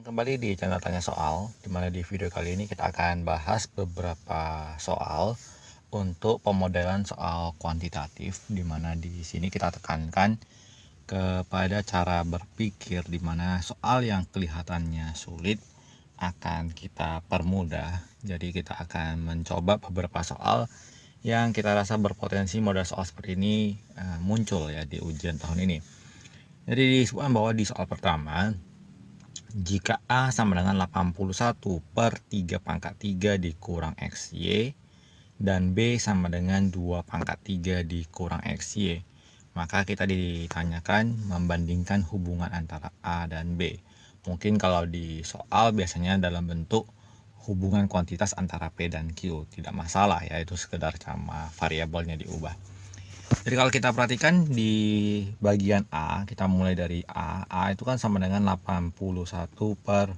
Kembali di channel Tanya Soal, di mana di video kali ini kita akan bahas beberapa soal untuk pemodelan soal kuantitatif, di mana di sini kita tekankan kepada cara berpikir, di mana soal yang kelihatannya sulit akan kita permudah. Jadi kita akan mencoba beberapa soal yang kita rasa berpotensi model soal seperti ini muncul ya di ujian tahun ini. Jadi disebutkan bahwa di soal pertama, jika A sama dengan 81 per 3 pangkat 3 dikurang XY dan B sama dengan 2 pangkat 3 dikurang XY, maka kita ditanyakan membandingkan hubungan antara A dan B. Mungkin kalau di soal biasanya dalam bentuk hubungan kuantitas antara P dan Q, tidak masalah ya, itu sekedar sama variabelnya diubah. Jadi kalau kita perhatikan di bagian A, kita mulai dari A itu kan sama dengan 81 per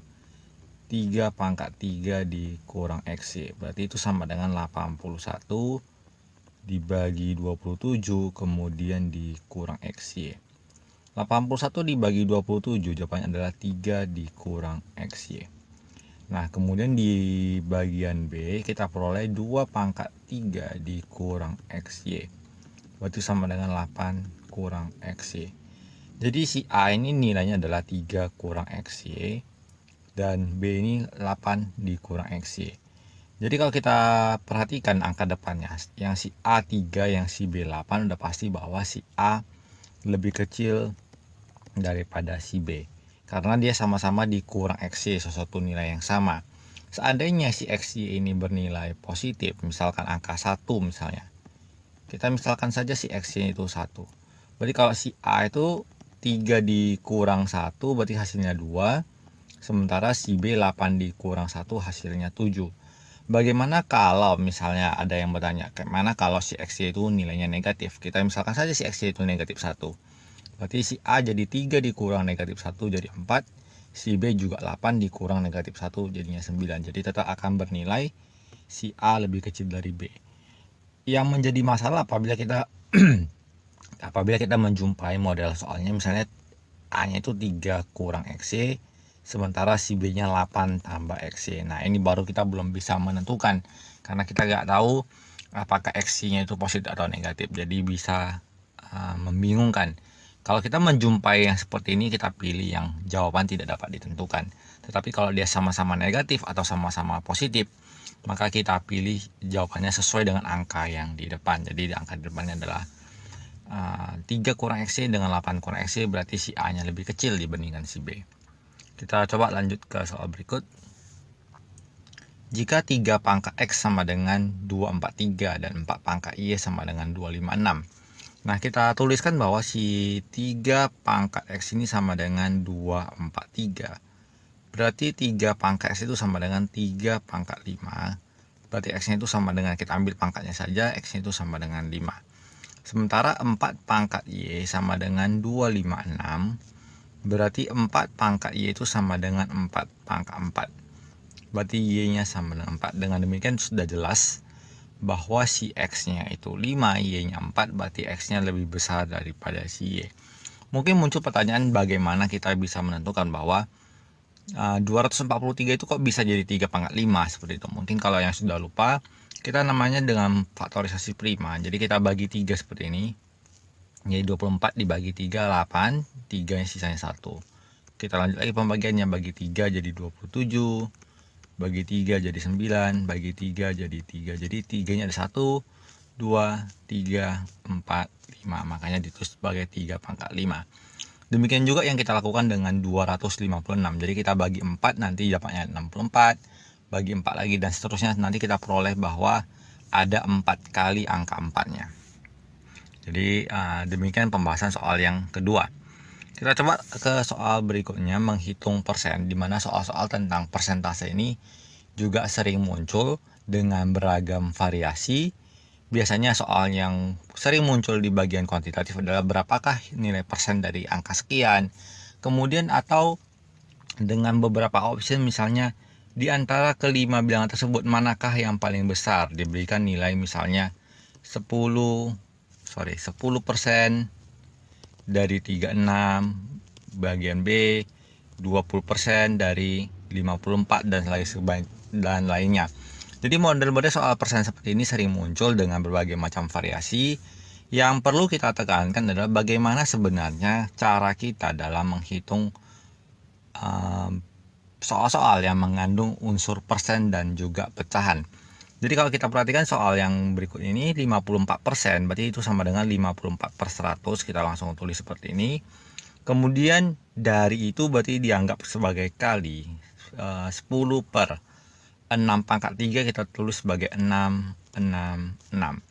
3 pangkat 3 dikurang XY. Berarti itu sama dengan 81 dibagi 27 kemudian dikurang XY. 81 dibagi 27 jawabannya adalah 3 dikurang XY. Nah, kemudian di bagian B kita peroleh 2 pangkat 3 dikurang XY. Berarti sama dengan 8 kurang XY. Jadi si A ini nilainya adalah 3 kurang XY dan B ini 8 dikurang XY. Jadi kalau kita perhatikan angka depannya, yang si A 3, yang si B 8, udah pasti bahwa si A lebih kecil daripada si B, karena dia sama-sama dikurang XY, sesuatu nilai yang sama. Seandainya si XY ini bernilai positif, misalkan angka 1 misalnya, kita misalkan saja si XY itu 1. Berarti kalau si A itu 3 dikurang 1 berarti hasilnya 2. Sementara si B 8 dikurang 1 hasilnya 7. Bagaimana kalau misalnya ada yang bertanya, bagaimana kalau si XY itu nilainya negatif? Kita misalkan saja si XY itu negatif 1. Berarti si A jadi 3 dikurang negatif 1 jadi 4. Si B juga 8 dikurang negatif 1 jadinya 9. Jadi tetap akan bernilai si A lebih kecil dari B. Yang menjadi masalah apabila kita menjumpai model soalnya misalnya A-nya itu 3 kurang XY, sementara si B-nya 8 tambah XY. Nah, ini baru kita belum bisa menentukan karena kita nggak tahu apakah XY-nya itu positif atau negatif. Jadi bisa membingungkan. Kalau kita menjumpai yang seperti ini, kita pilih yang jawaban tidak dapat ditentukan. Tetapi kalau dia sama-sama negatif atau sama-sama positif, maka kita pilih jawabannya sesuai dengan angka yang di depan. Jadi angka di depannya adalah 3 kurang XY dengan 8 kurang XY, berarti si A nya lebih kecil dibandingkan si B. Kita coba lanjut ke soal berikut. Jika 3 pangkat X sama dengan 243 dan 4 pangkat Y sama dengan 256. Nah, kita tuliskan bahwa si 3 pangkat X ini sama dengan 243. Berarti 3 pangkat X itu sama dengan 3 pangkat 5. Berarti X-nya itu sama dengan, kita ambil pangkatnya saja, X-nya itu sama dengan 5. Sementara 4 pangkat Y sama dengan 256. Berarti 4 pangkat Y itu sama dengan 4 pangkat 4. Berarti Y-nya sama dengan 4. Dengan demikian sudah jelas bahwa si X-nya itu 5, Y-nya 4. Berarti X-nya lebih besar daripada si Y. Mungkin muncul pertanyaan bagaimana kita bisa menentukan bahwa 243 itu kok bisa jadi 3 pangkat 5 seperti itu. Mungkin kalau yang sudah lupa, kita namanya dengan faktorisasi prima. Jadi kita bagi 3 seperti ini. Jadi 24 dibagi 3 8, 3 sisanya 1. Kita lanjut lagi pembagiannya, bagi 3 jadi 27, bagi 3 jadi 9, bagi 3 jadi 3. Jadi 3-nya ada 1, 2, 3, 4, 5. Makanya ditulis sebagai 3 pangkat 5. Demikian juga yang kita lakukan dengan 256. Jadi kita bagi 4 nanti dapatnya 64, bagi 4 lagi dan seterusnya, nanti kita peroleh bahwa ada 4 kali angka 4-nya. Jadi demikian pembahasan soal yang kedua. Kita coba ke soal berikutnya, menghitung persen, di mana soal-soal tentang persentase ini juga sering muncul dengan beragam variasi. Biasanya soal yang sering muncul di bagian kuantitatif adalah berapakah nilai persen dari angka sekian. Kemudian atau dengan beberapa opsi, misalnya di antara kelima bilangan tersebut manakah yang paling besar, diberikan nilai misalnya 10% dari 36 bagian B, 20% dari 54 dan lainnya. Jadi model-model soal persen seperti ini sering muncul dengan berbagai macam variasi. Yang perlu kita tekankan adalah bagaimana sebenarnya cara kita dalam menghitung soal-soal yang mengandung unsur persen dan juga pecahan. Jadi kalau kita perhatikan soal yang berikut ini 54%, berarti itu sama dengan 54/100. Kita langsung tulis seperti ini. Kemudian dari itu berarti dianggap sebagai kali 10/6 × 3 kita tulis sebagai 666.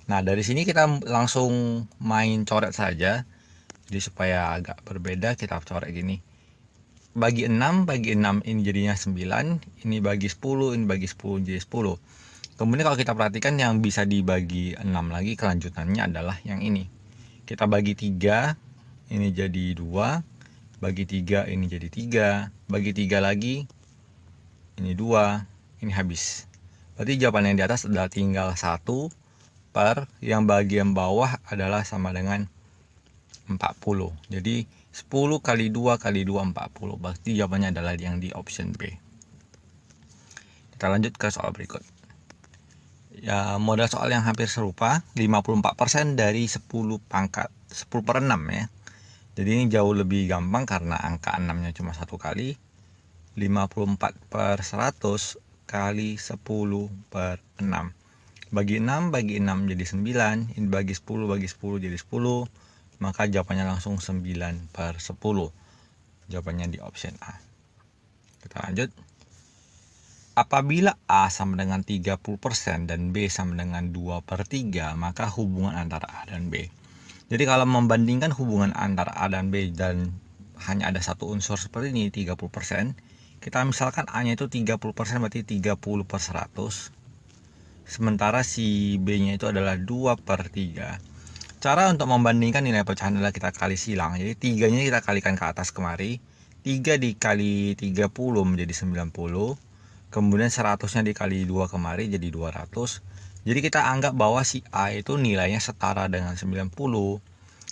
Nah, dari sini kita langsung main coret saja. Jadi supaya agak berbeda, kita coret gini. Bagi 6 ini jadinya 9, ini bagi 10, ini bagi 10 jadi 10. Kemudian kalau kita perhatikan yang bisa dibagi 6 lagi, kelanjutannya adalah yang ini. Kita bagi 3, ini jadi 2, bagi 3 ini jadi 3, bagi 3 lagi ini 2, ini habis. Berarti jawaban yang di atas adalah tinggal 1 per yang bagian bawah adalah sama dengan 40. Jadi 10 kali 2 kali 2 40. Berarti jawabannya adalah yang di option B. Kita lanjut ke soal berikut. Ya, model soal yang hampir serupa, 54% dari 10/6 ya. Jadi ini jauh lebih gampang karena angka 6-nya cuma satu kali. 54/100 kali 10/6. Bagi 6 jadi 9, ini bagi 10 jadi 10, maka jawabannya langsung 9/10. Jawabannya di option A. Kita lanjut. Apabila A sama dengan 30% dan B sama dengan 2/3, maka hubungan antara A dan B. Jadi kalau membandingkan hubungan antara A dan B dan hanya ada satu unsur seperti ini, 30%, kita misalkan A-nya itu 30%, berarti 30/100. Sementara si B-nya itu adalah 2/3. Cara untuk membandingkan nilai pecahan adalah kita kali silang. Jadi 3-nya kita kalikan ke atas kemari. 3 dikali 30 menjadi 90. Kemudian 100-nya dikali 2 kemari jadi 200. Jadi kita anggap bahwa si A itu nilainya setara dengan 90.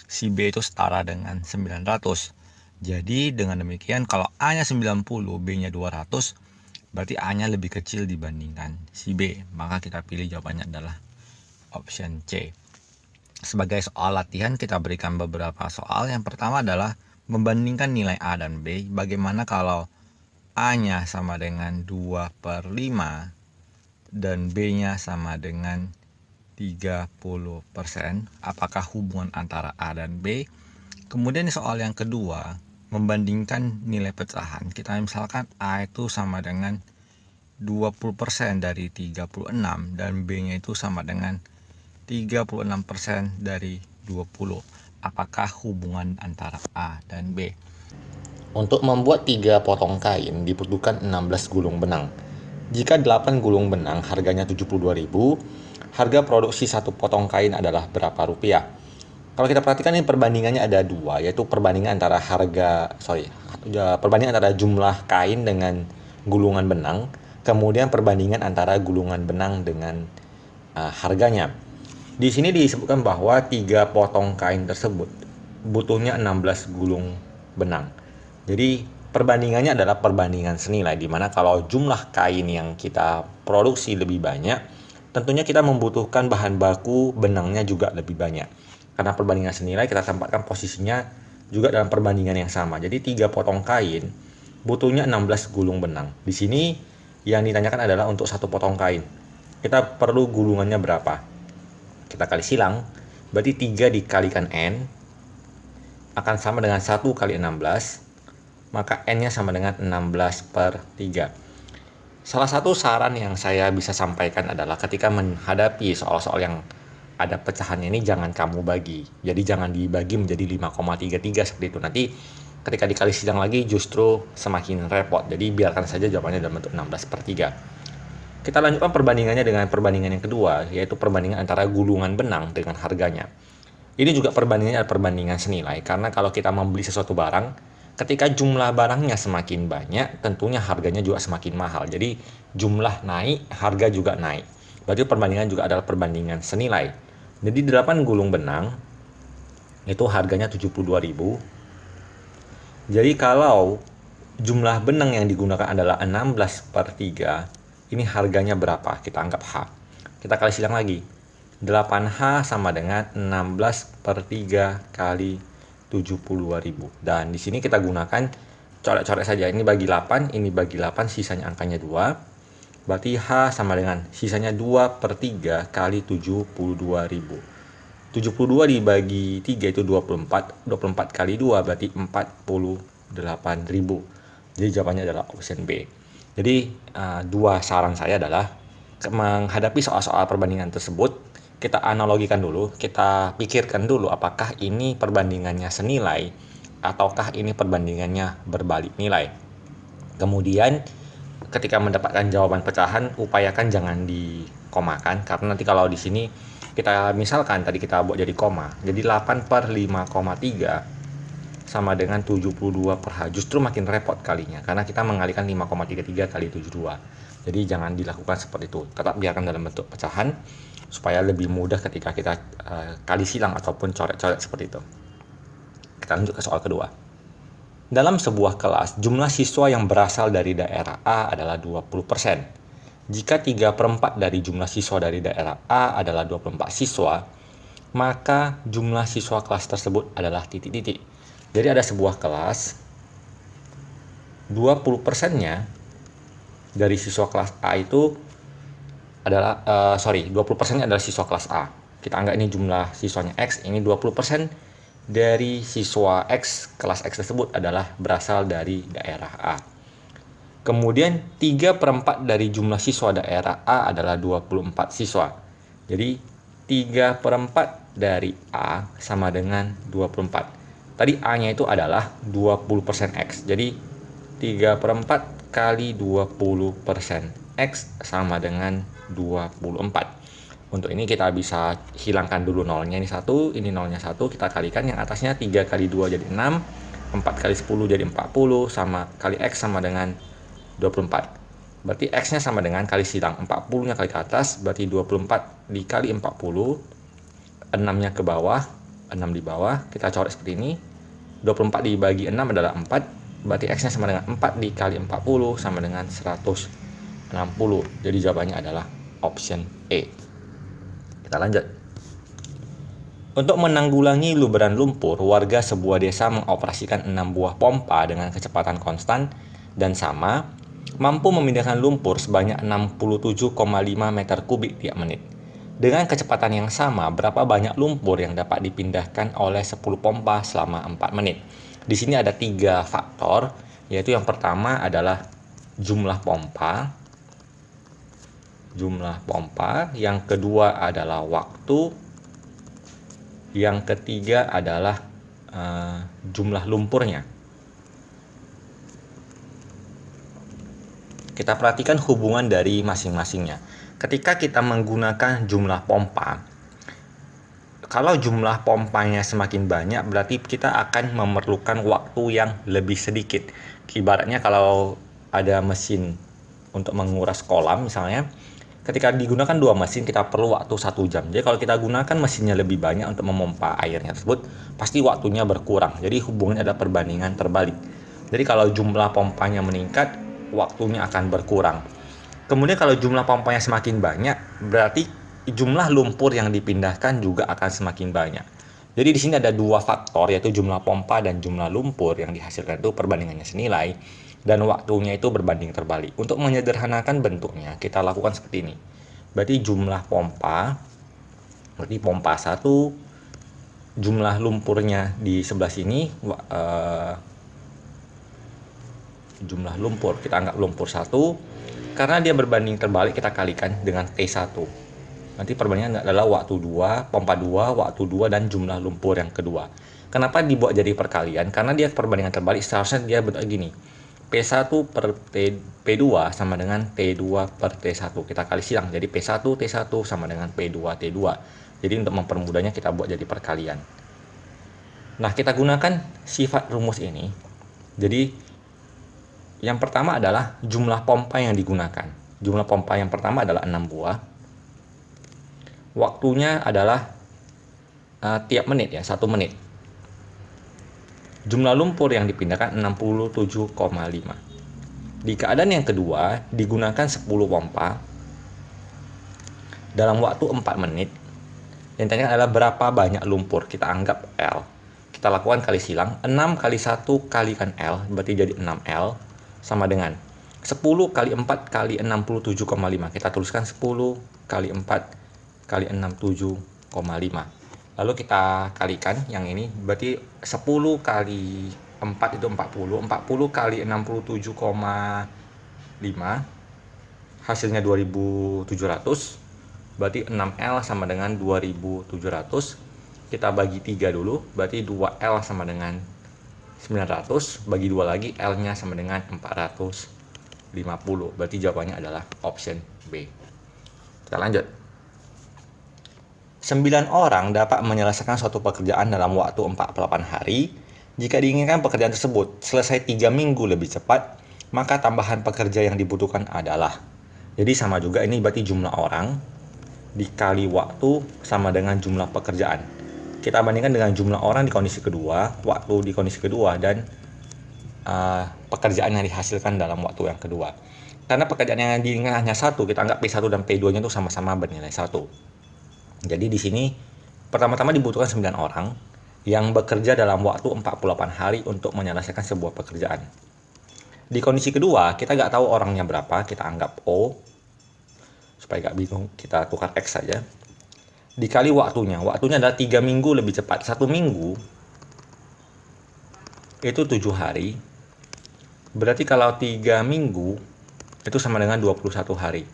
Si B itu setara dengan 900. Jadi dengan demikian kalau A-nya 90, B-nya 200, berarti A-nya lebih kecil dibandingkan si B. Maka kita pilih jawabannya adalah option C. Sebagai soal latihan kita berikan beberapa soal. Yang pertama adalah membandingkan nilai A dan B. Bagaimana kalau A-nya sama dengan 2/5 dan B-nya sama dengan 30%. Apakah hubungan antara A dan B? Kemudian soal yang kedua, membandingkan nilai pecahan. Kita misalkan A itu sama dengan 20% dari 36 dan B-nya itu sama dengan 36% dari 20. Apakah hubungan antara A dan B? Untuk membuat 3 potong kain dibutuhkan 16 gulung benang. Jika 8 gulung benang harganya 72.000, harga produksi satu potong kain adalah berapa rupiah? Kalau kita perhatikan ini perbandingannya ada dua, yaitu perbandingan antara perbandingan antara jumlah kain dengan gulungan benang, kemudian perbandingan antara gulungan benang dengan harganya. Di sini disebutkan bahwa 3 potong kain tersebut butuhnya 16 gulung benang. Jadi perbandingannya adalah perbandingan senilai, di mana kalau jumlah kain yang kita produksi lebih banyak, tentunya kita membutuhkan bahan baku benangnya juga lebih banyak. Karena perbandingan senilai, kita tempatkan posisinya juga dalam perbandingan yang sama. Jadi 3 potong kain butuhnya 16 gulung benang. Di sini yang ditanyakan adalah untuk satu potong kain. Kita perlu gulungannya berapa? Kita kali silang, berarti 3 dikalikan N akan sama dengan 1 kali 16, maka N-nya sama dengan 16/3. Salah satu saran yang saya bisa sampaikan adalah ketika menghadapi soal-soal yang ada pecahannya ini, jangan kamu bagi. Jadi jangan dibagi menjadi 5,33 seperti itu. Nanti ketika dikali silang lagi justru semakin repot. Jadi biarkan saja jawabannya dalam bentuk 16/3. Kita lanjutkan perbandingannya dengan perbandingan yang kedua, yaitu perbandingan antara gulungan benang dengan harganya. Ini juga perbandingannya adalah perbandingan senilai, karena kalau kita membeli sesuatu barang, ketika jumlah barangnya semakin banyak, tentunya harganya juga semakin mahal. Jadi jumlah naik, harga juga naik. Berarti perbandingan juga adalah perbandingan senilai. Jadi 8 gulung benang itu harganya 72.000. Jadi kalau jumlah benang yang digunakan adalah 16/3. Ini harganya berapa? Kita anggap H. Kita kali silang lagi. 8H sama dengan 16/3 kali 72.000. Dan di sini kita gunakan coret-coret saja. Ini bagi 8, ini bagi 8, sisanya angkanya 2. Berarti H sama dengan sisanya 2/3 kali 72.000. 72 dibagi 3 itu 24. 24 kali 2 berarti 48.000. Jadi jawabannya adalah option B. Jadi dua saran saya adalah menghadapi soal-soal perbandingan tersebut, kita analogikan dulu, kita pikirkan dulu apakah ini perbandingannya senilai ataukah ini perbandingannya berbalik nilai. Kemudian ketika mendapatkan jawaban pecahan, upayakan jangan dikomakan, karena nanti kalau di sini kita misalkan tadi kita buat jadi koma, jadi 8/5,3 sama dengan 72 per H. Justru makin repot kalinya karena kita mengalihkan 5,33 kali 72. Jadi jangan dilakukan seperti itu. Tetap biarkan dalam bentuk pecahan supaya lebih mudah ketika kita kali silang ataupun coret-coret seperti itu. Kita lanjut ke soal kedua. Dalam sebuah kelas, jumlah siswa yang berasal dari daerah A adalah 20%. Jika 3/4 dari jumlah siswa dari daerah A adalah 24 siswa, maka jumlah siswa kelas tersebut adalah titik-titik. Jadi ada sebuah kelas, 20%-nya dari siswa kelas A itu adalah 20%-nya adalah siswa kelas A. Kita anggap ini jumlah siswanya X, ini 20% dari siswa X, kelas X tersebut adalah berasal dari daerah A. Kemudian 3/4 dari jumlah siswa daerah A adalah 24 siswa. Jadi 3/4 dari A sama dengan 24. Tadi A-nya itu adalah 20% X. Jadi 3/4 kali 20% X sama dengan 24. Untuk ini kita bisa hilangkan dulu nolnya, ini 1, ini nolnya 1, kita kalikan yang atasnya 3 kali 2 jadi 6, 4 kali 10 jadi 40, sama kali X sama dengan 24. Berarti X-nya sama dengan kali silang, 40-nya kali ke atas, berarti 24 dikali 40, 6-nya ke bawah, 6 di bawah, kita coret seperti ini. 24 dibagi 6 adalah 4, berarti X-nya sama dengan 4 dikali 40 sama dengan 160. Jadi jawabannya adalah option E. Kita lanjut. Untuk menanggulangi luberan lumpur, warga sebuah desa mengoperasikan 6 buah pompa dengan kecepatan konstan dan sama, mampu memindahkan lumpur sebanyak 67,5 meter kubik tiap menit. Dengan kecepatan yang sama, berapa banyak lumpur yang dapat dipindahkan oleh 10 pompa selama 4 menit? Di sini ada 3 faktor, yaitu yang pertama adalah jumlah pompa, yang kedua adalah waktu, yang ketiga adalah jumlah lumpurnya. Kita perhatikan hubungan dari masing-masingnya. Ketika kita menggunakan jumlah pompa, kalau jumlah pompanya semakin banyak, berarti kita akan memerlukan waktu yang lebih sedikit. Ibaratnya kalau ada mesin untuk menguras kolam misalnya, ketika digunakan 2 mesin, kita perlu waktu 1 jam. Jadi kalau kita gunakan mesinnya lebih banyak untuk memompa airnya tersebut, pasti waktunya berkurang. Jadi hubungannya ada perbandingan terbalik. Jadi kalau jumlah pompanya meningkat, waktunya akan berkurang. Kemudian kalau jumlah pompanya semakin banyak, berarti jumlah lumpur yang dipindahkan juga akan semakin banyak. Jadi di sini ada 2 faktor, yaitu jumlah pompa dan jumlah lumpur yang dihasilkan itu perbandingannya senilai, dan waktunya itu berbanding terbalik. Untuk menyederhanakan bentuknya, kita lakukan seperti ini. Berarti jumlah pompa, berarti pompa 1, jumlah lumpurnya di sebelah sini, jumlah lumpur, kita anggap lumpur 1, karena dia berbanding terbalik, kita kalikan dengan T1. Nanti perbandingan adalah waktu 2, pompa 2, waktu 2, dan jumlah lumpur yang kedua. Kenapa dibuat jadi perkalian? Karena dia perbandingan terbalik, seharusnya dia bentuk gini. P1 per P2 sama dengan T2 per T1. Kita kali silang, jadi P1 T1 sama dengan P2 T2. Jadi untuk mempermudahnya kita buat jadi perkalian. Nah, kita gunakan sifat rumus ini. Jadi yang pertama adalah jumlah pompa yang digunakan. Jumlah pompa yang pertama adalah 6 buah. Waktunya adalah tiap menit ya, 1 menit. Jumlah lumpur yang dipindahkan 67,5. Di keadaan yang kedua, digunakan 10 pompa dalam waktu 4 menit. Yang ditanyakan adalah berapa banyak lumpur. Kita anggap L. Kita lakukan kali silang. 6 kali 1 kalikan L, berarti jadi 6L, sama dengan 10 kali 4 kali 67,5. Kita tuliskan 10 kali 4 kali 67,5. Lalu kita kalikan yang ini, berarti 10 kali 4 itu 40. 40 kali 67,5, hasilnya 2700. Berarti 6L sama dengan 2700. Kita bagi 3 dulu, berarti 2L sama dengan 900. Bagi 2 lagi, L-nya sama dengan 450. Berarti jawabannya adalah option B. Kita lanjut. 9 orang dapat menyelesaikan suatu pekerjaan dalam waktu 48 hari. Jika diinginkan pekerjaan tersebut selesai 3 minggu lebih cepat, maka tambahan pekerja yang dibutuhkan adalah. Jadi sama juga, ini berarti jumlah orang dikali waktu sama dengan jumlah pekerjaan. Kita bandingkan dengan jumlah orang di kondisi kedua, waktu di kondisi kedua, dan pekerjaan yang dihasilkan dalam waktu yang kedua. Karena pekerjaan yang diinginkan hanya satu, kita anggap P1 dan P2-nya itu sama-sama bernilai 1. Jadi di sini pertama-tama dibutuhkan 9 orang yang bekerja dalam waktu 48 hari untuk menyelesaikan sebuah pekerjaan. Di kondisi kedua, kita nggak tahu orangnya berapa, kita anggap O. Supaya nggak bingung, kita tukar X saja. Dikali waktunya. Waktunya adalah 3 minggu lebih cepat. 1 minggu itu 7 hari. Berarti kalau 3 minggu itu sama dengan 21 hari.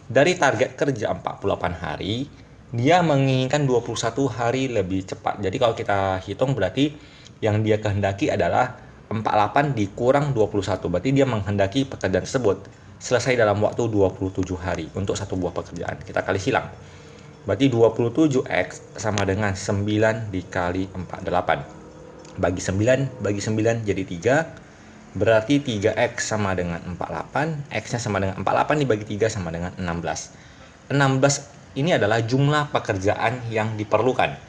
Dari target kerja 48 hari, dia menginginkan 21 hari lebih cepat. Jadi kalau kita hitung, berarti yang dia kehendaki adalah 48 dikurang 21. Berarti dia menghendaki pekerjaan tersebut selesai dalam waktu 27 hari untuk satu buah pekerjaan. Kita kali silang. Berarti 27X sama dengan 9 dikali 48. Bagi 9 jadi 3. Berarti 3X sama dengan 48. X-nya sama dengan 48 dibagi 3 sama dengan 16. 16 ini adalah jumlah pekerjaan yang diperlukan.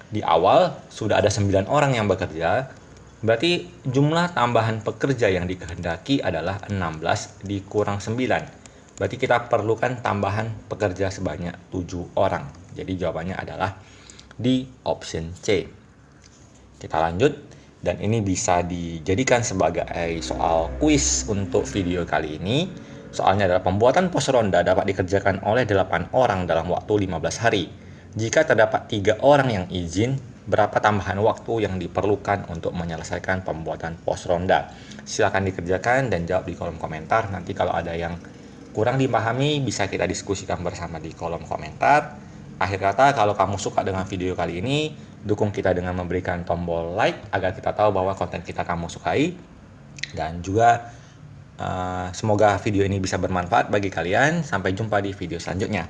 Di awal sudah ada 9 orang yang bekerja. Berarti jumlah tambahan pekerja yang dikehendaki adalah 16 dikurang 9. Berarti kita perlukan tambahan pekerja sebanyak 7 orang. Jadi jawabannya adalah di option C. Kita lanjut, dan ini bisa dijadikan sebagai soal kuis untuk video kali ini. Soalnya adalah pembuatan pos ronda dapat dikerjakan oleh 8 orang dalam waktu 15 hari. Jika terdapat 3 orang yang izin, berapa tambahan waktu yang diperlukan untuk menyelesaikan pembuatan pos ronda? Silakan dikerjakan dan jawab di kolom komentar. Nanti kalau ada yang kurang dipahami, bisa kita diskusikan bersama di kolom komentar. Akhir kata, kalau kamu suka dengan video kali ini, dukung kita dengan memberikan tombol like agar kita tahu bahwa konten kita kamu sukai. Dan juga semoga video ini bisa bermanfaat bagi kalian. Sampai jumpa di video selanjutnya.